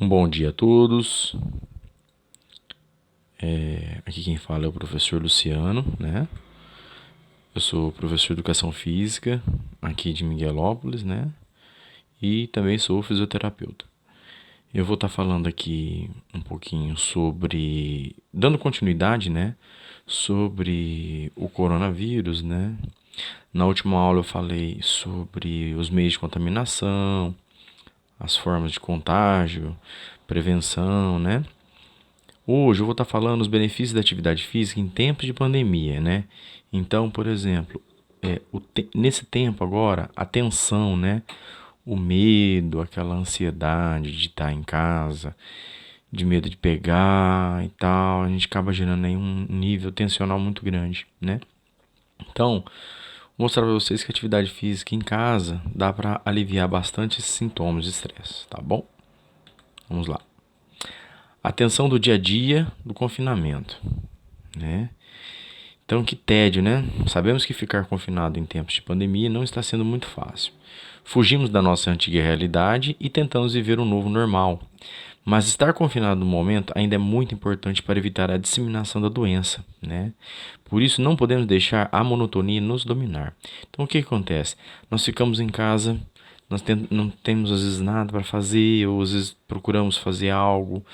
Um bom dia a todos. Aqui quem fala é o professor Luciano, né? Eu sou professor de Educação Física aqui de Miguelópolis, né? E também sou fisioterapeuta. Eu vou estar falando aqui um pouquinho sobre, dando continuidade, né? Sobre o coronavírus, né? Na última aula eu falei sobre os meios de contaminação, as formas de contágio, prevenção, né? Hoje eu vou estar falando os benefícios da atividade física em tempos de pandemia, né? Então, por exemplo, nesse tempo agora, a tensão, né? O medo, aquela ansiedade de estar em casa, de medo de pegar e tal, a gente acaba gerando aí um nível tensional muito grande, né? Então, vou mostrar para vocês que a atividade física em casa dá para aliviar bastante esses sintomas de estresse, tá bom? Vamos lá. A tensão do dia a dia do confinamento, né? Então, que tédio, né? Sabemos que ficar confinado em tempos de pandemia não está sendo muito fácil. Fugimos da nossa antiga realidade e tentamos viver um novo normal. Mas estar confinado no momento ainda é muito importante para evitar a disseminação da doença, né? Por isso, não podemos deixar a monotonia nos dominar. Então, o que acontece? Nós ficamos em casa, não temos às vezes nada para fazer, ou às vezes procuramos fazer algo,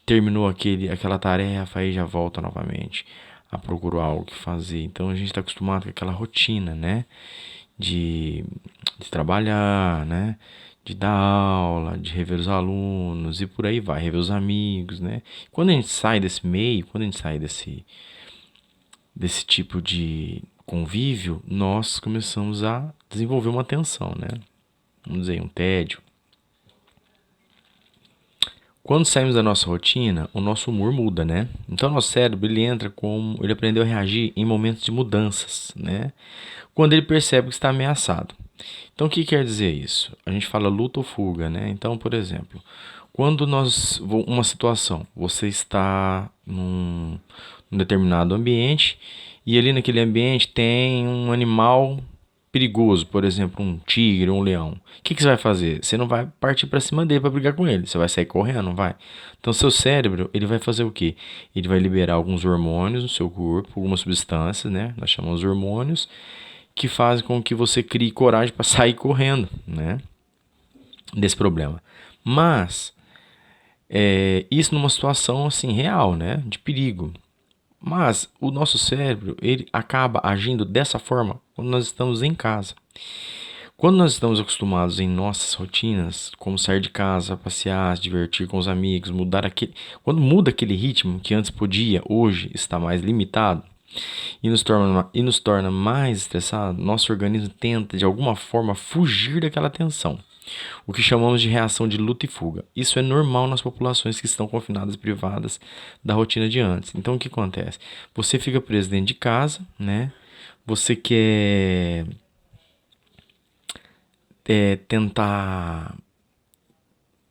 terminou aquela tarefa, aí já volta novamente a procurar algo que fazer. Então, a gente está acostumado com aquela rotina, né? De trabalhar, né? De dar aula, de rever os alunos e por aí vai, rever os amigos, né? Quando a gente sai desse meio, quando a gente sai desse tipo de convívio, nós começamos a desenvolver uma tensão, né? Vamos dizer, um tédio. Quando saímos da nossa rotina, o nosso humor muda, né? Então, nosso cérebro, ele aprendeu a reagir em momentos de mudanças, né? Quando ele percebe que está ameaçado. Então, o que quer dizer isso? A gente fala luta ou fuga, né? Então, por exemplo, uma situação, você está num determinado ambiente e ali naquele ambiente tem um animal perigoso, por exemplo, um tigre ou um leão. O que você vai fazer? Você não vai partir para cima dele para brigar com ele. Você vai sair correndo, não vai? Então, seu cérebro, ele vai fazer o quê? Ele vai liberar alguns hormônios no seu corpo, algumas substâncias, né? Nós chamamos de hormônios, que fazem com que você crie coragem para sair correndo, né? Desse problema. Mas, isso numa situação, assim, real, né? De perigo. Mas o nosso cérebro, ele acaba agindo dessa forma quando nós estamos em casa. Quando nós estamos acostumados em nossas rotinas, como sair de casa, passear, se divertir com os amigos, quando muda aquele ritmo que antes podia, hoje está mais limitado e nos torna mais estressado, nosso organismo tenta de alguma forma fugir daquela tensão. O que chamamos de reação de luta e fuga. Isso é normal nas populações que estão confinadas e privadas da rotina de antes. Então, o que acontece? Você fica preso dentro de casa, né? Você quer tentar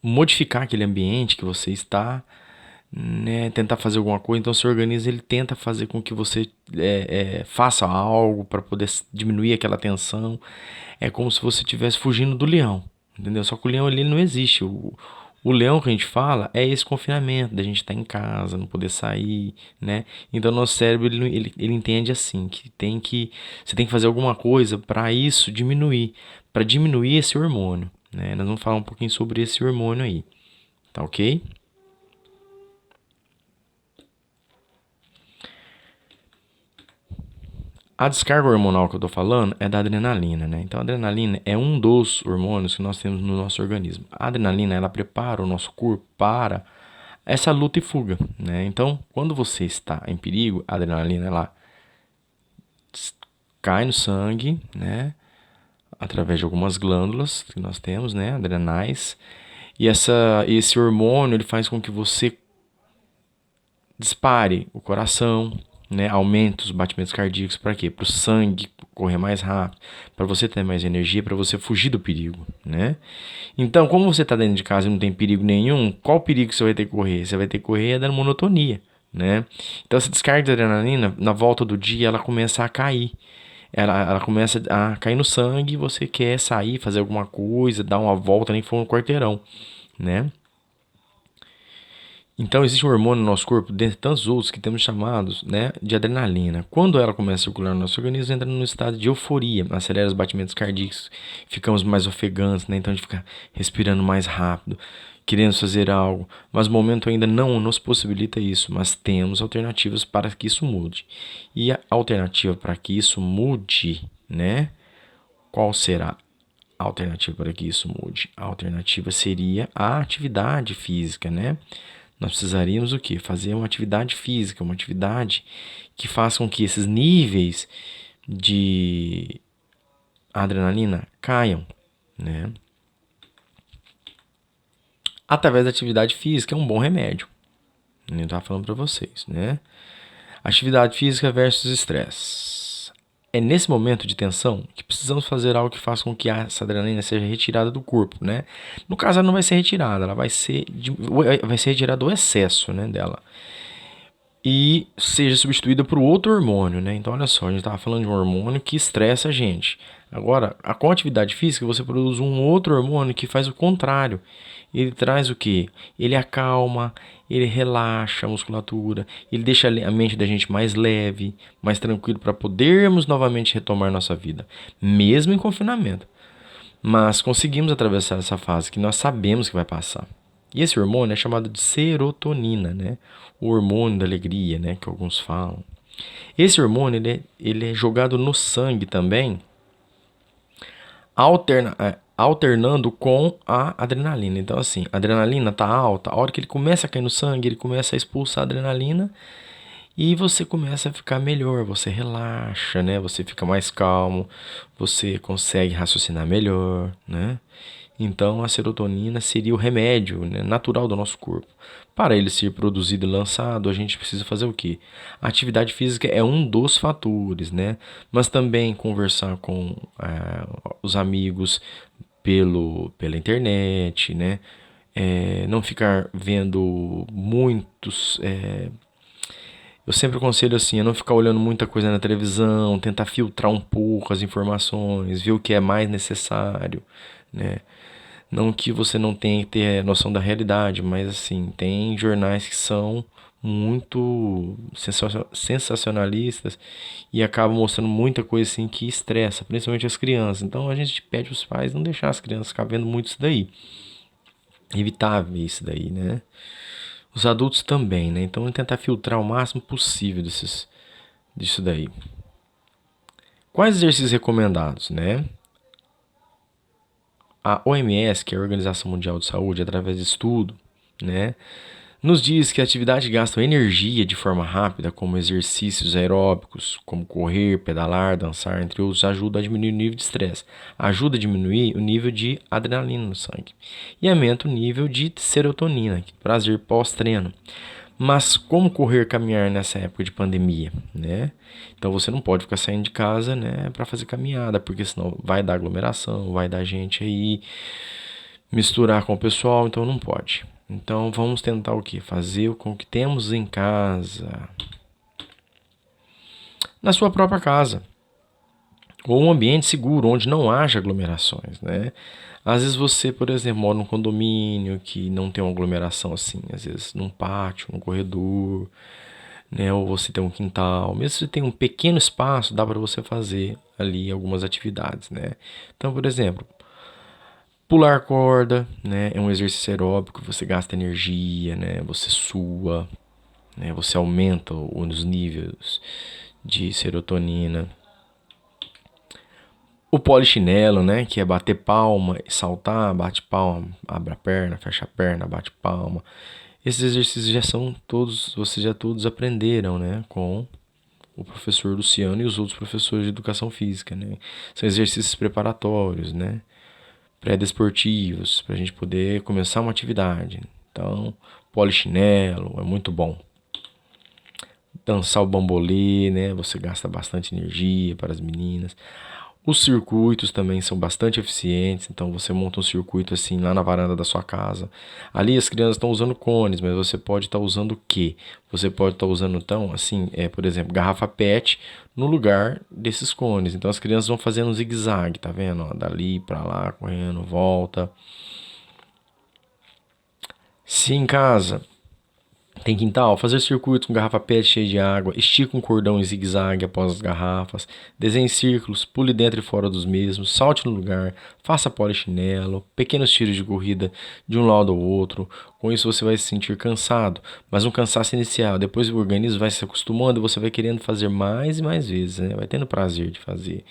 modificar aquele ambiente que você está, né? Tentar fazer alguma coisa. Então, seu organismo ele tenta fazer com que você faça algo para poder diminuir aquela tensão. É como se você estivesse fugindo do leão. Entendeu? Só que o leão ele não existe. O leão que a gente fala é esse confinamento, da gente estar em casa, não poder sair, né? Então nosso cérebro ele entende assim, você tem que fazer alguma coisa para isso diminuir, para diminuir esse hormônio, né? Nós vamos falar um pouquinho sobre esse hormônio aí, tá ok? A descarga hormonal que eu tô falando é da adrenalina, né? Então, a adrenalina é um dos hormônios que nós temos no nosso organismo. A adrenalina, ela prepara o nosso corpo para essa luta e fuga, né? Então, quando você está em perigo, a adrenalina, ela cai no sangue, né? Através de algumas glândulas que nós temos, né? Adrenais. E esse hormônio, ele faz com que você dispare o coração, né? Aumenta os batimentos cardíacos para quê? Para o sangue correr mais rápido, para você ter mais energia, para você fugir do perigo, né? Então, como você está dentro de casa e não tem perigo nenhum, qual perigo você vai ter que correr? Você vai ter que correr da monotonia, né? Então, essa descarga de adrenalina, na volta do dia, ela começa a cair. Ela começa a cair no sangue e você quer sair, fazer alguma coisa, dar uma volta, nem que for um quarteirão, né? Então, existe um hormônio no nosso corpo, dentre tantos outros, que temos chamados, né, de adrenalina. Quando ela começa a circular no nosso organismo, entra num estado de euforia, acelera os batimentos cardíacos, ficamos mais ofegantes, né? Então a gente fica respirando mais rápido, querendo fazer algo, mas o momento ainda não nos possibilita isso, mas temos alternativas para que isso mude. E a alternativa para que isso mude, né? Qual será a alternativa para que isso mude? A alternativa seria a atividade física, né? Nós precisaríamos o quê? Fazer uma atividade física, uma atividade que faça com que esses níveis de adrenalina caiam, né? Através da atividade física é um bom remédio. Eu estava falando para vocês, né? Atividade física versus estresse. É nesse momento de tensão que precisamos fazer algo que faça com que essa adrenalina seja retirada do corpo, né? No caso, ela não vai ser retirada, ela vai ser retirada do excesso, né, dela. E seja substituída por outro hormônio, né? Então, olha só, a gente estava falando de um hormônio que estressa a gente. Agora, com a atividade física, você produz um outro hormônio que faz o contrário. Ele traz o quê? Ele acalma, ele relaxa a musculatura, ele deixa a mente da gente mais leve, mais tranquilo para podermos novamente retomar nossa vida, mesmo em confinamento. Mas conseguimos atravessar essa fase que nós sabemos que vai passar. E esse hormônio é chamado de serotonina, né? O hormônio da alegria, né? Que alguns falam. Esse hormônio ele é jogado no sangue também, alternando com a adrenalina. Então, assim, a adrenalina tá alta, a hora que ele começa a cair no sangue, ele começa a expulsar a adrenalina e você começa a ficar melhor, você relaxa, né? Você fica mais calmo, você consegue raciocinar melhor, né? Então, a serotonina seria o remédio, né, natural do nosso corpo. Para ele ser produzido e lançado, a gente precisa fazer o quê? A atividade física é um dos fatores, né? Mas também conversar com os amigos pela internet, né? Não ficar vendo muitos. Eu sempre aconselho assim, a não ficar olhando muita coisa na televisão, tentar filtrar um pouco as informações, ver o que é mais necessário, né? Não que você não tenha que ter noção da realidade, mas assim, tem jornais que são muito sensacionalistas e acabam mostrando muita coisa assim que estressa, principalmente as crianças. Então a gente pede os pais não deixar as crianças ficar vendo muito isso daí. Evitar ver isso daí, né? Os adultos também, né? Então tentar filtrar o máximo possível disso daí. Quais exercícios recomendados, né? A OMS, que é a Organização Mundial de Saúde, através de estudo, né, nos diz que a atividade gasta energia de forma rápida, como exercícios aeróbicos, como correr, pedalar, dançar, entre outros, ajuda a diminuir o nível de estresse, ajuda a diminuir o nível de adrenalina no sangue e aumenta o nível de serotonina, prazer pós-treino. Mas como correr, caminhar nessa época de pandemia, né? Então você não pode ficar saindo de casa, né, para fazer caminhada, porque senão vai dar aglomeração, vai dar gente aí misturar com o pessoal, então não pode. Então vamos tentar o quê? Fazer com o que temos em casa, na sua própria casa, ou um ambiente seguro onde não haja aglomerações, né? Às vezes você, por exemplo, mora num condomínio que não tem uma aglomeração assim, às vezes num pátio, num corredor, né? Ou você tem um quintal, mesmo se você tem um pequeno espaço, dá para você fazer ali algumas atividades, né? Então, por exemplo, pular corda, né? É um exercício aeróbico, você gasta energia, né? Você sua, né? Você aumenta os níveis de serotonina. O polichinelo, né, que é bater palma, saltar, bate palma, abre a perna, fecha a perna, bate palma. Esses exercícios já são todos, vocês já todos aprenderam, né, com o professor Luciano e os outros professores de educação física, né? São exercícios preparatórios, né, pré-desportivos, para a gente poder começar uma atividade. Então, polichinelo é muito bom. Dançar o bambolê, né, você gasta bastante energia para as meninas. Os circuitos também são bastante eficientes, então você monta um circuito assim lá na varanda da sua casa. Ali as crianças estão usando cones, mas você pode estar usando o quê? Você pode estar usando então, assim, por exemplo, garrafa PET no lugar desses cones. Então as crianças vão fazendo um zigue-zague, tá vendo? Ó, dali para lá, correndo, volta. Se em casa Tem quintal? Fazer circuitos com garrafa PET cheia de água, estica um cordão em zigue-zague após as garrafas, desenhe círculos, pule dentro e fora dos mesmos, salte no lugar, faça polichinelo, pequenos tiros de corrida de um lado ao outro. Com isso você vai se sentir cansado, mas um cansaço inicial. Depois o organismo vai se acostumando e você vai querendo fazer mais e mais vezes, né? Vai tendo prazer de fazer.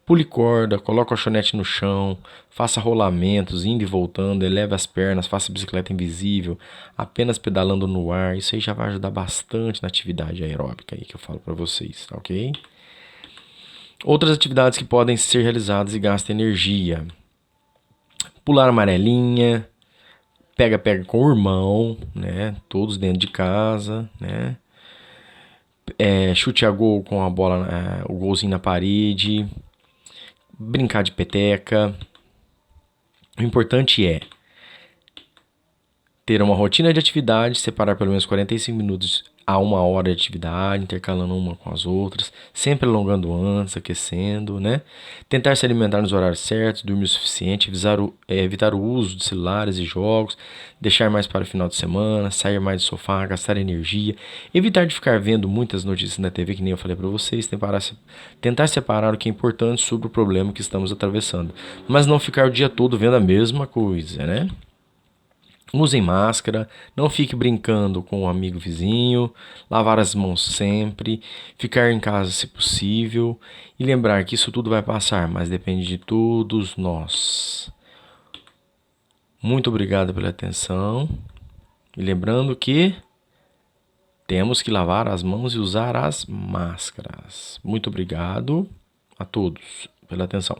Pule corda, coloque o colchonete no chão, faça rolamentos, indo e voltando, eleve as pernas, faça bicicleta invisível, apenas pedalando no ar. Isso aí já vai ajudar bastante na atividade aeróbica aí que eu falo para vocês, tá ok? Outras atividades que podem ser realizadas e gastam energia. Pular amarelinha, pega com o irmão, né? Todos dentro de casa, né? Chute a gol com a bola, o golzinho na parede, brincar de peteca. O importante é ter uma rotina de atividade, separar pelo menos 45 minutos a 1 hora de atividade, intercalando uma com as outras, sempre alongando antes, aquecendo, né? Tentar se alimentar nos horários certos, dormir o suficiente, evitar o uso de celulares e jogos, deixar mais para o final de semana, sair mais do sofá, gastar energia, evitar de ficar vendo muitas notícias na TV, que nem eu falei para vocês, tentar separar o que é importante sobre o problema que estamos atravessando, mas não ficar o dia todo vendo a mesma coisa, né? Usem máscara, não fique brincando com o amigo vizinho, lavar as mãos sempre, ficar em casa se possível e lembrar que isso tudo vai passar, mas depende de todos nós. Muito obrigado pela atenção e lembrando que temos que lavar as mãos e usar as máscaras. Muito obrigado a todos pela atenção.